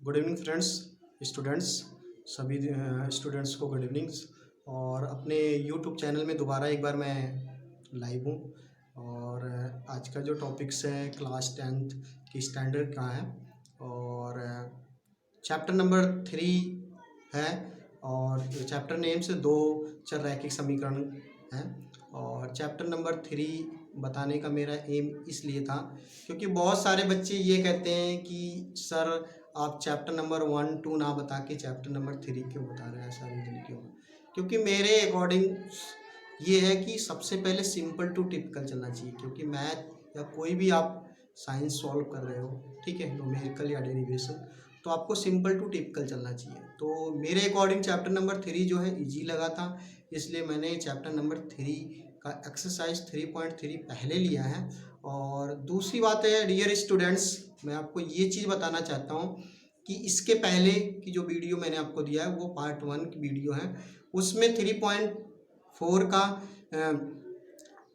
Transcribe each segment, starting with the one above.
Good evening friends, students, सभी students को good evenings. और अपने यूट्यूब चैनल में दोबारा एक बार मैं लाइव हूँ। और आज का जो टॉपिक्स है क्लास 10th की स्टैंडर्ड का है और चैप्टर नंबर 3 है। और चैप्टर नेम से दो चर रैखिक समीकरण हैं। और चैप्टर नंबर 3 बताने का मेरा एम इसलिए था क्योंकि बहुत सारे बच्चे ये कहते हैं कि सर आप चैप्टर नंबर 1-2 ना बता के चैप्टर नंबर 3 क्यों बता रहे हैं, ऐसा रीजन क्यों? क्योंकि मेरे अकॉर्डिंग ये है कि सबसे पहले सिंपल टू टिपिकल चलना चाहिए। क्योंकि मैथ या कोई भी आप साइंस सॉल्व कर रहे हो, ठीक है, न्यूमेरिकल या डेरिवेशन, तो आपको सिंपल टू टिपिकल चलना चाहिए। तो मेरे अकॉर्डिंग चैप्टर नंबर 3 जो है इजी लगा था, इसलिए मैंने चैप्टर नंबर 3 का एक्सरसाइज 3.3 पहले लिया है। और दूसरी बात है डियर स्टूडेंट्स, मैं आपको ये चीज़ बताना चाहता हूँ कि इसके पहले की जो वीडियो मैंने आपको दिया है वो पार्ट 1 की वीडियो है। उसमें 3.4 का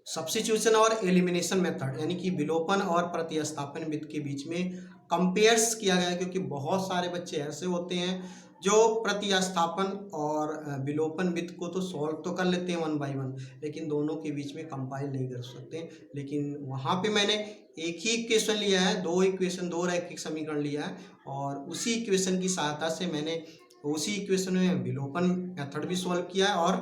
सब्स्टिट्यूशन और एलिमिनेशन मेथड यानी कि विलोपन और प्रतिस्थापन विधि के बीच में कंपेयर्स किया गया है। क्योंकि बहुत सारे बच्चे ऐसे होते हैं जो प्रतिस्थापन और विलोपन विधि को तो सॉल्व तो कर लेते हैं 1 बाय 1, लेकिन दोनों के बीच में कंपाइल नहीं कर सकते। लेकिन वहाँ पे मैंने एक ही इक्वेशन लिया है, दो रैखिक समीकरण लिया है और उसी इक्वेशन की सहायता से मैंने उसी इक्वेशन में विलोपन मेथड भी सॉल्व किया है और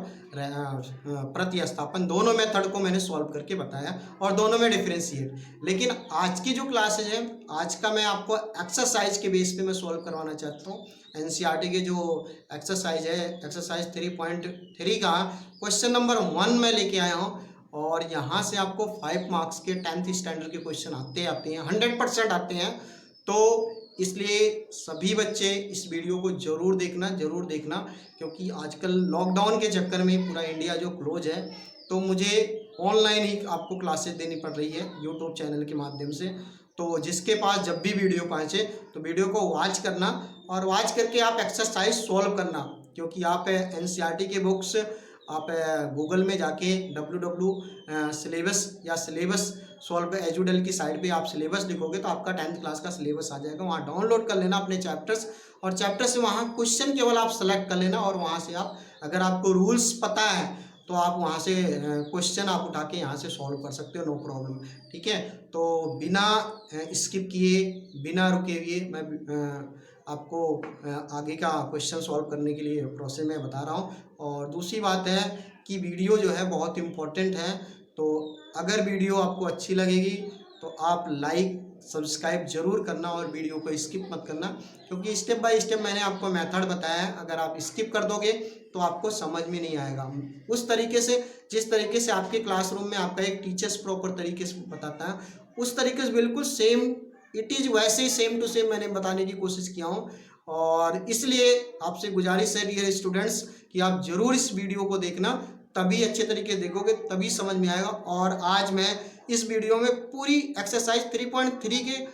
प्रतिस्थापन, दोनों मेथड को मैंने सॉल्व करके बताया और दोनों में डिफरेंशिएट। लेकिन आज की जो क्लासेज है, आज का मैं आपको एक्सरसाइज के बेस पे मैं सॉल्व करवाना चाहता हूँ। एनसीईआरटी के जो एक्सरसाइज है, एक्सरसाइज 3.3 का क्वेश्चन नंबर 1 मैं लेके आया हूँ। और यहाँ से आपको 5 मार्क्स के 10th स्टैंडर्ड के क्वेश्चन आते हैं, 100% आते हैं। तो इसलिए सभी बच्चे इस वीडियो को जरूर देखना, क्योंकि आजकल लॉकडाउन के चक्कर में पूरा इंडिया जो क्लोज है, तो मुझे ऑनलाइन ही आपको क्लासेस देनी पड़ रही है यूट्यूब चैनल के माध्यम से। तो जिसके पास जब भी वीडियो पहुँचे तो वीडियो को वॉच करना और वॉच करके आप एक्सरसाइज सॉल्व करना। क्योंकि आप एनसीईआरटी के बुक्स आप गूगल में जाके सिलेबस या सिलेबस सॉल्व एजुडल की साइट पे आप सिलेबस लिखोगे तो आपका 10th क्लास का सिलेबस आ जाएगा। वहाँ डाउनलोड कर लेना अपने चैप्टर्स और चैप्टर से वहाँ क्वेश्चन केवल आप सेलेक्ट कर लेना और वहाँ से आप, अगर आपको रूल्स पता है तो आप वहाँ से क्वेश्चन आप उठा के यहाँ से सॉल्व कर सकते हो, नो प्रॉब्लम, ठीक है। तो बिना स्किप किए, बिना रुके हुए मैं आपको आगे का क्वेश्चन सॉल्व करने के लिए प्रोसेस में बता रहा हूँ। और दूसरी बात है कि वीडियो जो है बहुत इम्पोर्टेंट है, तो अगर वीडियो आपको अच्छी लगेगी तो आप लाइक सब्सक्राइब जरूर करना और वीडियो को स्किप मत करना। क्योंकि स्टेप बाय स्टेप मैंने आपको मेथड बताया है, अगर आप स्किप कर दोगे तो आपको समझ में नहीं आएगा। उस तरीके से, जिस तरीके से आपके क्लासरूम में आपका एक टीचर्स प्रॉपर तरीके से बताता है, उस तरीके से बिल्कुल सेम इट इज़ वैसे ही सेम टू सेम मैंने बताने की कोशिश किया हूँ। और इसलिए आपसे गुजारिश है डियर स्टूडेंट्स कि आप जरूर इस वीडियो को देखना, तभी अच्छे तरीके देखोगे तभी समझ में आएगा। और आज मैं इस वीडियो में पूरी एक्सरसाइज 3.3 के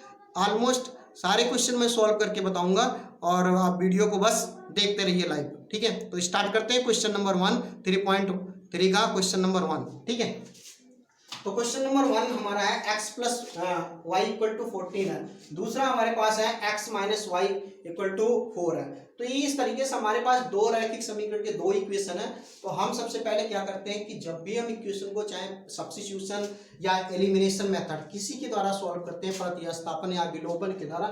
ऑलमोस्ट सारे क्वेश्चन मैं सॉल्व करके बताऊंगा और आप वीडियो को बस देखते रहिए लाइव, ठीक है। तो स्टार्ट करते हैं क्वेश्चन नंबर 1, 3.3 का क्वेश्चन नंबर 1, ठीक है। तो क्वेश्चन नंबर 1 हमारा है x plus y equal to 14 है। दूसरा हमारे पास है x minus y equal to 4 है। तो ये इस तरीके से हमारे पास दो रैखिक समीकरण के दो इक्वेशन है। तो हम सबसे पहले क्या करते हैं कि जब भी हम इक्वेशन को चाहे सब्स्टिट्यूशन या एलिमिनेशन मेथड किसी के द्वारा सॉल्व करते हैं, प्रतिस्थापन या विलोपन के द्वारा,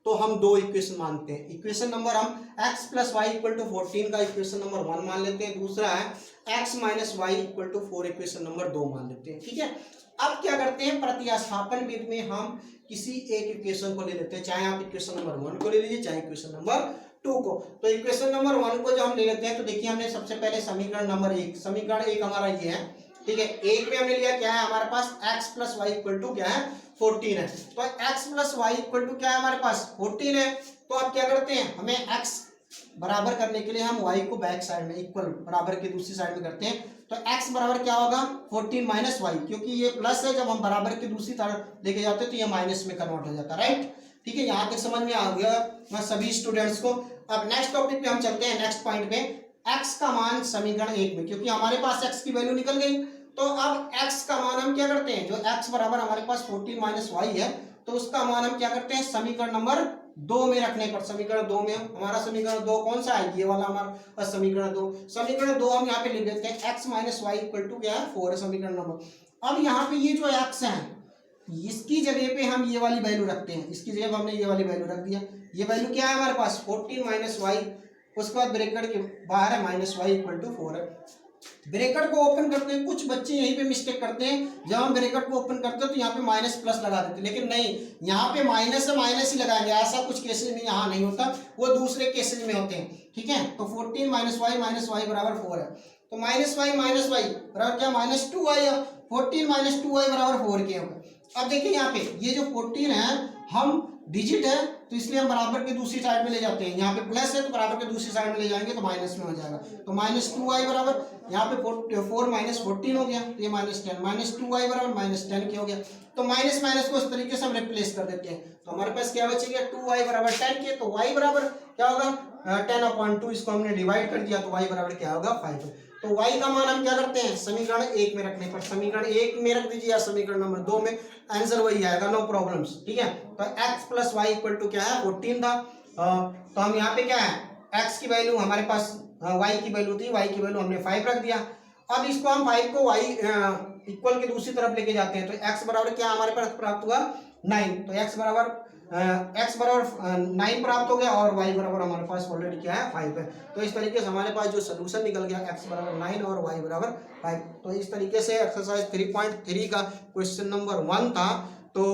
तो हम दो इक्वेशन मानते हैं। इक्वेशन नंबर हम x plus y equal to 14 का इक्वेशन नंबर 1 मान लेते हैं। दूसरा है x minus y equal to 4 equation number 2 मान लेते हैं, ठीक है। अब क्या करते हैं, प्रतिस्थापन विधि में हम किसी एक इक्वेशन को ले लेते हैं, चाहे आप इक्वेशन नंबर 1 को ले लीजिए चाहे इक्वेशन नंबर 2 को। तो इक्वेशन नंबर 1 को जब हम ले लेते हैं तो देखिए हमने सबसे पहले समीकरण नंबर 1, समीकरण 1 हमारा ये है, ठीक है। एक में हमने लिया क्या है हमारे पास x plus y equal to क्या है 14 है। तो x plus y equal to क्या है हमारे पास 14 है। तो अब क्या करते हैं, हमें x बराबर करने के लिए हम y को बैक साइड में इक्वल बराबर के दूसरी साइड में करते हैं। तो x बराबर क्या होगा 14 माइनस वाई, क्योंकि ये प्लस है, जब हम बराबर के दूसरी तरफ लेके जाते हैं तो ये माइनस में कन्वर्ट हो जाता है, राइट, ठीक है। यहाँ तक समझ में आ गया मैं सभी स्टूडेंट्स को। अब नेक्स्ट टॉपिक पे हम चलते हैं, नेक्स्ट पॉइंट पे, x का मान समीकरण 1 में, क्योंकि हमारे पास x की वैल्यू निकल गई। तो अब x का मान हम क्या करते हैं, जो x बराबर हमारे पास 14 माइनस वाई है, तो उसका मान हम क्या करते हैं समीकरण नंबर 2 में रखने पर, समीकरण 2 में हमारा समीकरण 2 कौन सा है, ये वाला हमारा समीकरण 2। समीकरण 2 हम यहाँ पे लिख देते हैं x minus y equal to क्या है 4 है समीकरण नंबर। अब यहाँ पे ये जो x है इसकी जगह पे हम ये वाली वैल्यू रखते हैं, इसकी जगह हमने ये वाली वैल्यू रख दिया। ये वैल्यू क्या है हमारे पास 14 माइनस वाई, उसके बाद ब्रैकेट के बाहर है माइनस वाई इक्वल टू 4 है। ब्रैकेट को ओपन करते हैं, कुछ बच्चे यहीं पे मिस्टेक करते हैं, जब हम ब्रैकेट को ओपन करते हैं तो यहाँ पे माइनस प्लस लगा देते हैं, लेकिन नहीं, यहाँ पे माइनस से माइनस ही लगाएंगे, ऐसा कुछ केसेस में यहाँ नहीं होता, वो दूसरे केसेस में होते हैं, ठीक है। तो 14 माइनस वाई बराबर 4 है, तो माइनस वाई बराबर क्या माइनस 2y है, 14 माइनस 2y बराबर 4 के होगा। अब देखिए यहाँ पे ये जो 14 है हम डिजिट है तो इसलिए हम बराबर के दूसरी साइड में ले जाते हैं, यहाँ पे प्लस है तो बराबर के दूसरी साइड में ले जाएंगे तो माइनस में हो जाएगा, तो माइनस 2y बराबर यहाँ पे 4 माइनस 14 हो गया, तो ये माइनस 10, माइनस 2y बराबर माइनस 10 क्या हो गया, तो माइनस माइनस को इस तरीके से हम रिप्लेस कर देते हैं, तो हमारे पास क्या बचेगा 2y बराबर 10 के, तो y बराबर क्या होगा 10/2, इसको हमने डिवाइड कर दिया तो y बराबर क्या होगा 5। तो y का मान हम क्या करते हैं समीकरण 1 में रखने पर, समीकरण 1 में रख दीजिए या समीकरण नंबर 2 में, आंसर वही आएगा, नो प्रॉब्लम्स, ठीक है। तो x plus y equal to क्या है 14 था, तो हम यहाँ पे क्या है x की वैल्यू हमारे पास y की वैल्यू थी, y की वैल्यू हमने 5 रख दिया। अब इसको हम 5 को y इक्वल के दूसरी तरफ लेके जाते हैं, तो x बराबर क्या हमारे पास प्राप्त हुआ 9, तो x बराबर 9 प्राप्त हो गया और y बराबर हमारे पास ऑलरेडी क्या है 5 है। तो इस तरीके से हमारे पास जो सोल्यूशन निकल गया x बराबर 9 और y बराबर 5। तो इस तरीके से एक्सरसाइज 3.3 का क्वेश्चन नंबर 1 था। तो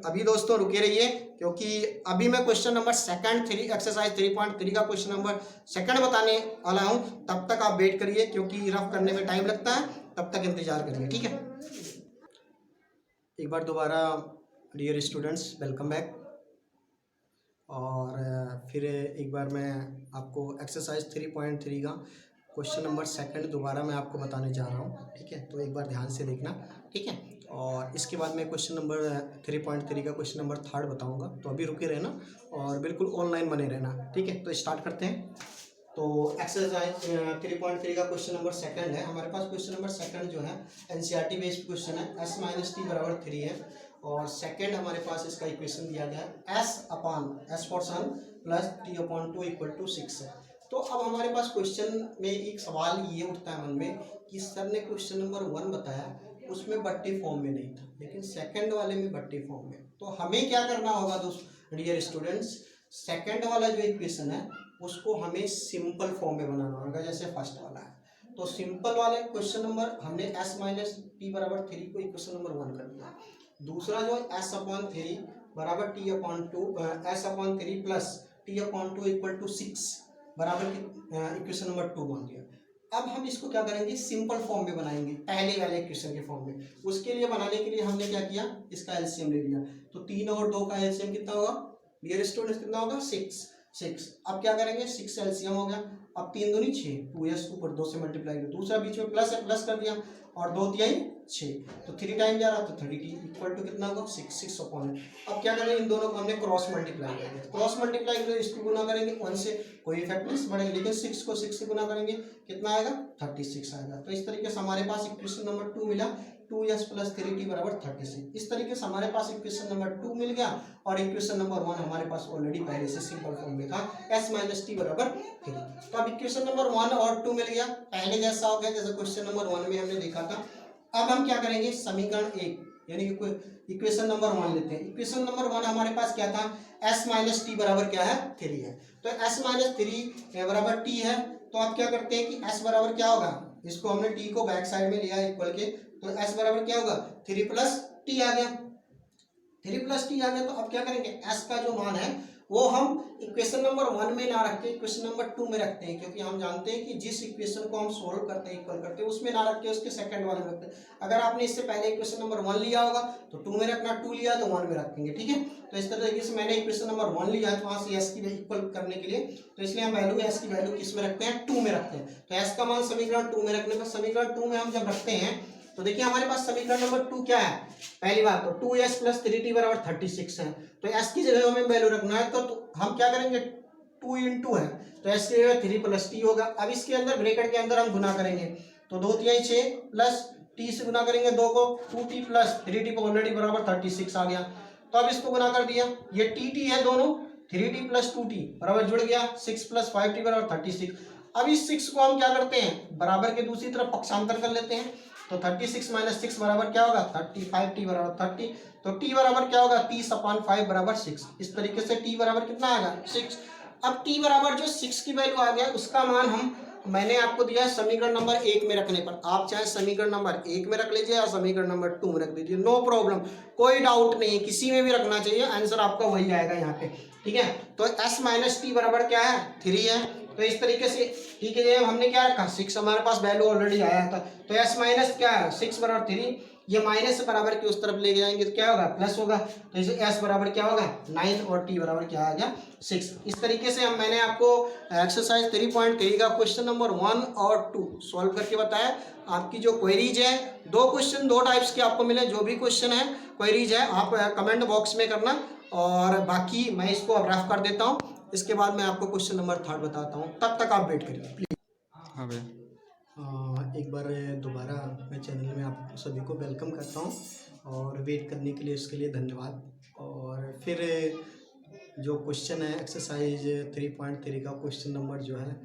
अभी दोस्तों रुके रहिए, क्योंकि अभी मैं क्वेश्चन नंबर एक्सरसाइज 3.3 का क्वेश्चन नंबर 2 बताने वाला हूं, तब तक आप वेट करिए क्योंकि रफ करने में टाइम लगता है, तब तक इंतजार करिए, ठीक है। एक बार दोबारा डियर स्टूडेंट्स वेलकम बैक, और फिर एक बार मैं आपको एक्सरसाइज 3.3 का क्वेश्चन नंबर 2 दोबारा मैं आपको बताने जा रहा हूँ, ठीक है। तो एक बार ध्यान से देखना, ठीक है, और इसके बाद मैं क्वेश्चन नंबर 3.3 का क्वेश्चन नंबर 3 बताऊँगा, तो अभी रुके रहना और बिल्कुल ऑनलाइन बने रहना, ठीक है। तो स्टार्ट करते हैं। तो एक्सरसाइज 3.3 का क्वेश्चन नंबर 2 है हमारे पास। क्वेश्चन नंबर 2 जो है एनसीईआरटी बेस्ड क्वेश्चन है, s माइनस टी बराबर 3 है, और सेकंड हमारे पास इसका इक्वेशन दिया गया है s for son plus t/2 equal to 6 है। तो अब हमारे पास क्वेश्चन में एक सवाल ये उठता है मन में कि सर ने क्वेश्चन नंबर 1 बताया उसमें बट्टी फॉर्म में नहीं था, लेकिन सेकंड वाले में बट्टी फॉर्म में, तो हमें क्या करना होगा दोस्तों डियर स्टूडेंट्स, सेकंड वाला जो इक्वेशन है उसको हमें सिंपल फॉर्म में बनाना होगा जैसे फर्स्ट वाला है। तो सिंपल वाले क्वेश्चन नंबर हमने s माइनस टी बराबर 3 को इक्वेशन नंबर 1 कर दिया। दूसरा जो s/3 बराबर t/2 s/3 plus t/2 equal to 6 बराबर इक्वेशन नंबर 2 बन गया। अब हम इसको क्या करेंगे सिंपल फॉर्म में बनाएंगे, पहले वाले इक्वेशन के फॉर्म में। उसके लिए बनाने के लिए हमने क्या किया, इसका एलसीएम ले लिया, तो 3 और 2 का एलसीएम कितना होगा डियर स्टूडेंट्स, कितना होगा 6। अब क्या करेंगे 6 एलसीएम हो गया, अब 3 दूनी 6, 2s ऊपर 2 से मल्टीप्लाई कर, दूसरा बीच में प्लस है प्लस कर दिया, और 2 तिहाई 6, तो 3 टाइम जा रहा तो 30t इक्वल टू कितना होगा 6 अपॉन है। अब क्या करेंगे इन दोनों को हमने क्रॉस मल्टीप्लाई करेंगे, क्रॉस मल्टीप्लाई करेंगे, इसको गुना करेंगे 1 से, कोई इफेक्ट नहीं बढ़ेगा, लेकिन 6 को 6 से गुना करेंगे कितना आएगा 36 आएगा। तो इस तरीके से हमारे पास इक्वेशन नंबर 2 मिला, 2s प्लस 3t बराबर 36। इस तरीके से हमारे पास इक्वेशन नंबर 2 मिल गया, और इक्वेशन नंबर 1 हमारे पास ऑलरेडी पहले से सिंपल फॉर्म में था s माइनस टी बराबर 3। तो अब इक्वेशन नंबर 1 और 2 मिल गया, पहले जैसा हो गया जैसे क्वेश्चन नंबर 1 में हमने देखा था। अब हम क्या करेंगे समीकरण 1 यानी कि इक्वेशन नंबर 1 लेते हैं। इक्वेशन नंबर 1 हमारे पास क्या था s माइनस टी बराबर क्या है 3 है, तो s माइनस 3 बराबर t है। तो आप क्या करते हैं कि s बराबर क्या होगा, इसको हमने t को बैक साइड में लिया इक्वल के, तो s बराबर क्या होगा 3 प्लस टी आ गया, 3 प्लस टी आ गया। तो अब क्या करेंगे s का जो मान है वो हम इक्वेशन नंबर 1 में ना रख के इक्वेशन नंबर 2 में रखते हैं, क्योंकि हम जानते हैं कि जिस इक्वेशन को हम सोल्व करते हैं इक्वल करते हैं उसमें ना रख के उसके सेकंड वाले में रखते हैं। अगर आपने इससे पहले इक्वेशन नंबर 1 लिया होगा तो 2 में रखना, 2 लिया तो 1 में रखेंगे, ठीक है। तो इस तरीके से मैंने इक्वेशन नंबर 1 लिया है, तो वहां से s की इक्वल करने के लिए, तो इसलिए हम वैल्यू s की वैल्यू किस में रखते हैं 2 में रखते हैं। तो s का मान समीकरण 2 में रखने पर, समीकरण 2 में हम जब रखते हैं तो देखिए हमारे पास समीकरण नंबर 2 क्या है, पहली बात तो 2s प्लस 3t बराबर 36 है, तो s की जगह हमें वैल्यू रखना है, तो हम क्या करेंगे 2 इंटू है तो s की जगह 3 प्लस t होगा। अब इसके अंदर ब्रैकेट के अंदर हम गुना करेंगे, तो 2 तिहाई 6 प्लस t से गुना करेंगे 2 को, 2t प्लस 3t को ऑलरेडी बराबर 36 आ गया। तो अब इसको गुना कर दिया, ये tt है दोनों, 3t प्लस 2t बराबर जुड़ गया 6 प्लस 5t बराबर 36। अब इस 6 को हम क्या करते हैं बराबर के दूसरी तरफ पक्षांतर कर लेते हैं, तो 36 माइनस 6 बराबर क्या होगा 35t बराबर 30, तो t बराबर क्या होगा 30/5 बराबर 6। इस तरीके से t बराबर कितना आएगा 6। अब t बराबर जो 6 की वैल्यू आ गया उसका मान मैंने आपको दिया है समीकरण नंबर 1 में रखने पर, आप चाहे समीकरण नंबर 1 में रख लीजिए या समीकरण नंबर 2 में रख दीजिए, नो प्रॉब्लम, कोई डाउट नहीं है, किसी में भी रखना चाहिए, आंसर आपका वही आएगा यहाँ पे। ठीक है, तो s माइनस टी बराबर क्या है 3 है, तो इस तरीके से ठीक है, हमने क्या रखा 6, हमारे पास वैल्यू ऑलरेडी आया था, तो s माइनस क्या है 6 बराबर 3, ये माइनस से बराबर की उस तरफ ले जाएंगे तो क्या होगा प्लस होगा, तो इसे s बराबर क्या होगा 9 और t बराबर क्या आ गया 6। इस तरीके से मैंने आपको एक्सरसाइज 3.3 का क्वेश्चन नंबर 1 और 2 सॉल्व करके बताया। आपकी जो क्वेरीज है, दो क्वेश्चन दो टाइप्स के आपको मिले, जो भी क्वेश्चन है क्वेरीज है आप कमेंट बॉक्स में करना, और बाकी मैं इसको अब रफ कर देता हूँ, इसके बाद मैं आपको क्वेश्चन नंबर 3 बताता हूँ, तब तक आप वेट करिए प्लीज। हाँ भैया, एक बार दोबारा मैं चैनल में आप सभी को वेलकम करता हूँ और वेट करने के लिए उसके लिए धन्यवाद। और फिर जो क्वेश्चन है एक्सरसाइज 3.3 का क्वेश्चन नंबर जो है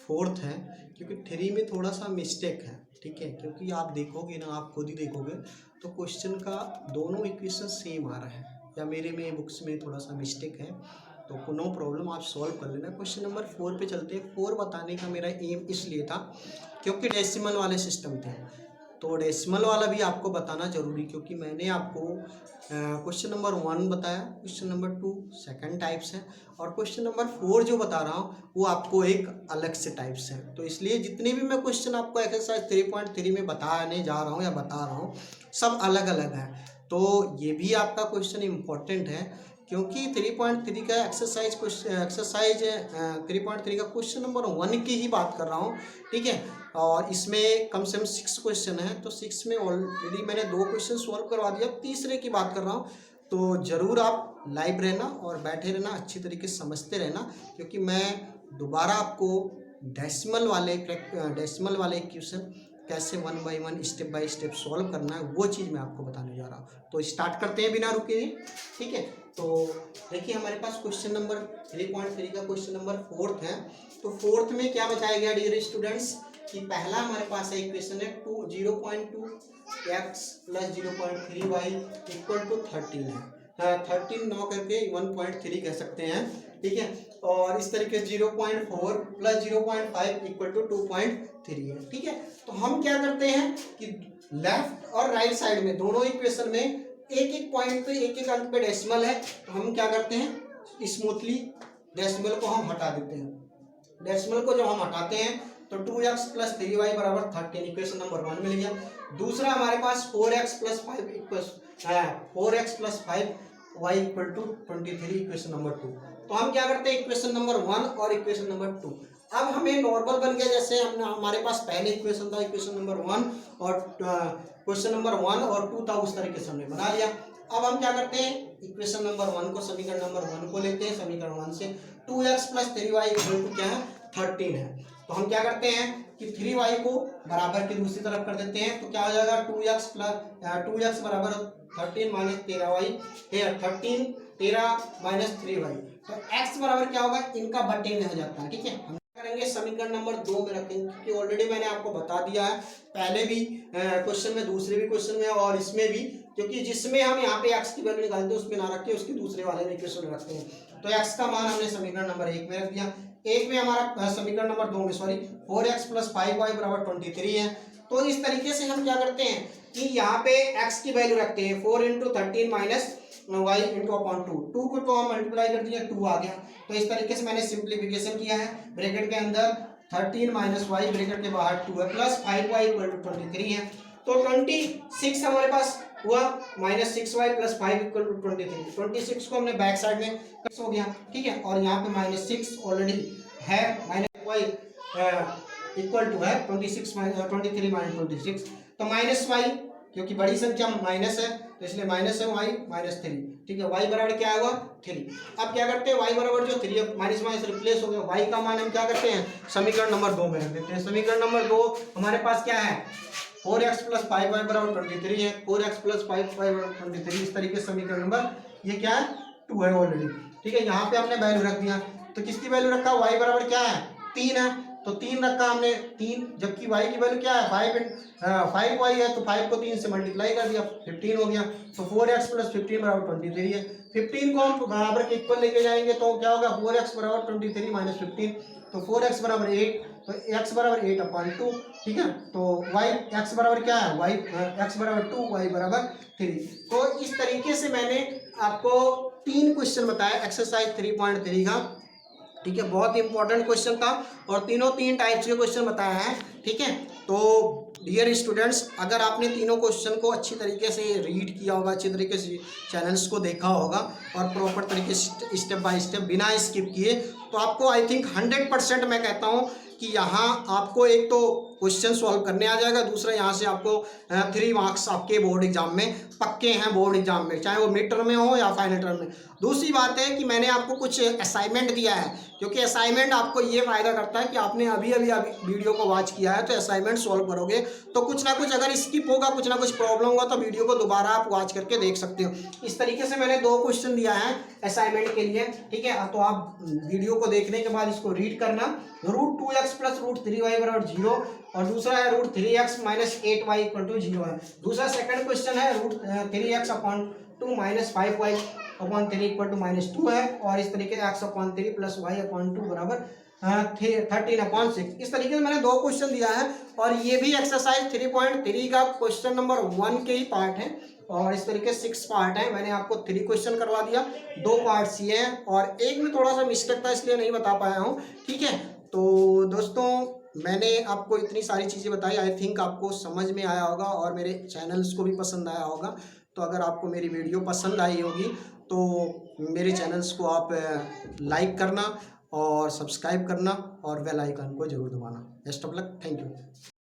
4th है, क्योंकि 3 में थोड़ा सा मिस्टेक है, ठीक है, क्योंकि आप देखोगे ना, आप खुद ही देखोगे तो क्वेश्चन का दोनों इक्वेशन सेम आ रहा है, या मेरे में बुक्स में थोड़ा सा मिस्टेक है, तो नो प्रॉब्लम, आप सॉल्व कर लेना। क्वेश्चन नंबर 4 पे चलते हैं। 4 बताने का मेरा एम इसलिए था क्योंकि डेसिमल वाले सिस्टम थे, तो डेसिमल वाला भी आपको बताना जरूरी, क्योंकि मैंने आपको क्वेश्चन नंबर 1 बताया, क्वेश्चन नंबर 2 सेकंड टाइप्स है, और क्वेश्चन नंबर 4 जो बता रहा हूँ वो आपको एक अलग से टाइप्स है, तो इसलिए जितने भी मैं क्वेश्चन आपको एक्सरसाइज 3.3 में बताने जा रहा हूँ या बता रहा हूँ सब अलग अलग है, तो ये भी आपका क्वेश्चन इम्पोर्टेंट है, क्योंकि 3.3 का एक्सरसाइज 3.3 का क्वेश्चन नंबर 1 की ही बात कर रहा हूँ, ठीक है, और इसमें कम से कम 6 क्वेश्चन है, तो 6 में ऑलरेडी मैंने 2 क्वेश्चन सॉल्व करवा दिया, तीसरे की बात कर रहा हूँ, तो ज़रूर आप लाइव रहना और बैठे रहना, अच्छी तरीके से समझते रहना, क्योंकि मैं दोबारा आपको डेसिमल वाले क्वेश्चन कैसे 1 by 1 step by step solve करना है वो चीज़ मैं आपको बताने जा रहा हूँ। तो स्टार्ट करते हैं बिना रुके, ठीक है। तो देखिए हमारे पास क्वेश्चन नंबर 3.3 का क्वेश्चन नंबर 4th है, तो 4th में क्या बताया गया डियर स्टूडेंट्स कि पहला हमारे पास है इक्वेशन है 0.2x plus 0.3y equal to 13 है, 13 नौ करके 1.3 कह सकते हैं, ठीक है, और इस तरीके 0.4 प्लस 0.5 इक्वल टू 2.3 है, ठीक है। तो हम क्या करते हैं कि लेफ्ट और राइट साइड में दोनों इक्वेशन में एक एक पॉइंट पे एक एक अंक पे डेसिमल है, तो हम क्या करते हैं स्मूथली डेसिमल को हम हटा देते हैं। डेसिमल को जब हम हटाते हैं तो 2x प्लस 3y बराबर 13 इक्वेशन नंबर 1 मिल गया। दूसरा हमारे पास 4x plus 5y equal to 23 equation number 2। तो हम क्या करते हैं इक्वेशन नंबर 1 और इक्वेशन नंबर 2 अब हमें नॉर्मल बन गया, जैसे हमने हमारे पास पहले इक्वेशन था इक्वेशन नंबर 1 और क्वेश्चन नंबर 1 और 2 था, उस तरीके से हमने बना लिया। अब हम क्या करते हैं इक्वेशन नंबर 1 को समीकरण नंबर 1 को लेते हैं, समीकरण 1 से 2x plus 3y equal to क्या है 13 है, तो हम क्या करते हैं कि 3y को बराबर की दूसरी तरफ कर देते हैं, तो क्या हो जाएगा 2x बराबर 13 माइनस 13y है 13 माइनस 3y, तो x बराबर क्या होगा इनका बटे में हो जाता है, ठीक है। हम करेंगे समीकरण नंबर 2 में रखेंगे, क्योंकि ऑलरेडी मैंने आपको बता दिया है पहले भी क्वेश्चन में, दूसरे भी क्वेश्चन में और इसमें भी, क्योंकि जिसमें हम यहाँ पे x की वैल्यू निकालते हैं उसमें ना रख के उसके दूसरे वाले में इक्वेशन रखते हैं, तो x का मान हमने समीकरण नंबर 1 में रख दिया। एक में हमारा समीकरण नंबर 2 में 4x प्लस 5y बराबर 23 है, तो इस तरीके से हम क्या करते हैं कि यहाँ पे x की वैल्यू रखते हैं 4 into 13 minus y into upon 2 को तो हम मल्टीप्लाई कर दिया 2 आ गया, तो इस तरीके से मैंने सिंप्लीफिकेशन किया है, ब्रैकेट के अंदर 13 माइनस y ब्रैकेट के बाहर 2 है प्लस 5y इक्वल टू 23 है, तो 26 हमारे पास हुआ minus 6y plus 5 equal to 23, 26 को हमने बैक साइड में कट हो गया, ठीक है, और यहाँ पे माइनस 6 ऑलरेडी है, माइनस y इक्वल टू है 23 माइनस 26, तो माइनस y क्योंकि बड़ी संख्या माइनस है तो इसलिए माइनस है y माइनस 3, ठीक है, y बराबर क्या होगा 3। अब क्या करते हैं y बराबर जो 3 है माइनस माइनस रिप्लेस हो गया, y का मान हम क्या करते हैं समीकरण नंबर 2 में रख देते हैं। समीकरण नंबर 2 हमारे पास क्या है 4x प्लस 5y बराबर 23 है, 4x प्लस 5y बराबर 23, इस तरीके से समीकरण नंबर ये क्या है 2 है ऑलरेडी, ठीक है। यहाँ पे हमने वैल्यू रख दिया, तो किसकी वैल्यू रखा, y बराबर क्या है 3 है, तो 3 रखा हमने 3, जबकि y की वैल्यू क्या है 5y है, तो 5 को 3 से मल्टीप्लाई कर दिया 15 हो गया, तो 4x प्लस 15 बराबर 23 है। 15 को हम बराबर के इक्वल लेके जाएंगे तो क्या होगा 4x बराबर 23 माइनस 15, तो 4x बराबर 8, तो x बराबर 8/2, ठीक है। तो y x बराबर क्या है y x बराबर 2, y बराबर 3। तो इस तरीके से मैंने आपको 3 क्वेश्चन बताया एक्सरसाइज 3.3 का, ठीक है। बहुत इंपॉर्टेंट क्वेश्चन था और तीनों 3 टाइप्स के क्वेश्चन बताए हैं, ठीक है। तो डियर स्टूडेंट्स, अगर आपने तीनों क्वेश्चन को अच्छी तरीके से रीड किया होगा, अच्छी तरीके से चैनल्स को देखा होगा और प्रॉपर तरीके से स्टेप बाय स्टेप बिना स्किप किए, तो आपको आई थिंक 100% मैं कहता हूँ कि यहाँ आपको एक तो क्वेश्चन सॉल्व करने आ जाएगा, दूसरा यहाँ से आपको 3 मार्क्स आपके बोर्ड एग्जाम में पक्के हैं, बोर्ड एग्जाम में, चाहे वो मिड टर्म में हो या फाइनल टर्म में। दूसरी बात है कि मैंने आपको कुछ असाइनमेंट दिया है, क्योंकि असाइनमेंट आपको ये फायदा करता है कि आपने अभी वीडियो को वॉच किया है तो असाइनमेंट सॉल्व करोगे तो कुछ ना कुछ अगर स्किप होगा, कुछ ना कुछ प्रॉब्लम होगा, तो वीडियो को दोबारा आप वॉच करके देख सकते हो। इस तरीके से मैंने 2 क्वेश्चन दिया है असाइनमेंट के लिए, ठीक है। तो आप वीडियो को देखने के बाद इसको रीड करना। √2x प्लस √3y बराबर 0, और दूसरा है √3x minus 8y equal to 0 है। दूसरा सेकंड क्वेश्चन है √3x/2 minus 5y/3 equal to -2 है, और इस तरीके से x/3 प्लस y/2 बराबर 13/6। इस तरीके से मैंने 2 क्वेश्चन दिया है, और ये भी एक्सरसाइज 3.3 का क्वेश्चन नंबर 1 के ही पार्ट है, और इस तरीके 6 पार्ट है। मैंने आपको 3 क्वेश्चन करवा दिया, 2 पार्ट्स ये हैं, और एक में थोड़ा सा मिस्टेक था इसलिए नहीं बता पाया हूँ, ठीक है। तो दोस्तों, मैंने आपको इतनी सारी चीज़ें बताई, आई थिंक आपको समझ में आया होगा और मेरे चैनल्स को भी पसंद आया होगा। तो अगर आपको मेरी वीडियो पसंद आई होगी तो मेरे चैनल्स को आप लाइक करना और सब्सक्राइब करना और बेल आइकन को जरूर दबाना। Best of luck, thank you.